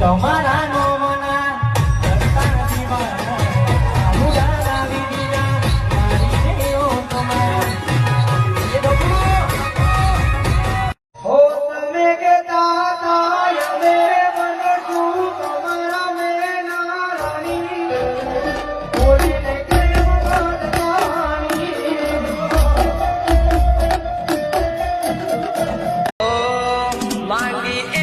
તમારા નોમના રસ્તા દીવાના મુલાના વિદિના મારી દેઓ તમારા એ ડોકરો હો તમે કે દાદા યમે બનશું તમારા મેના રાણી બોલીને કયો બદલાની ઓ માંગી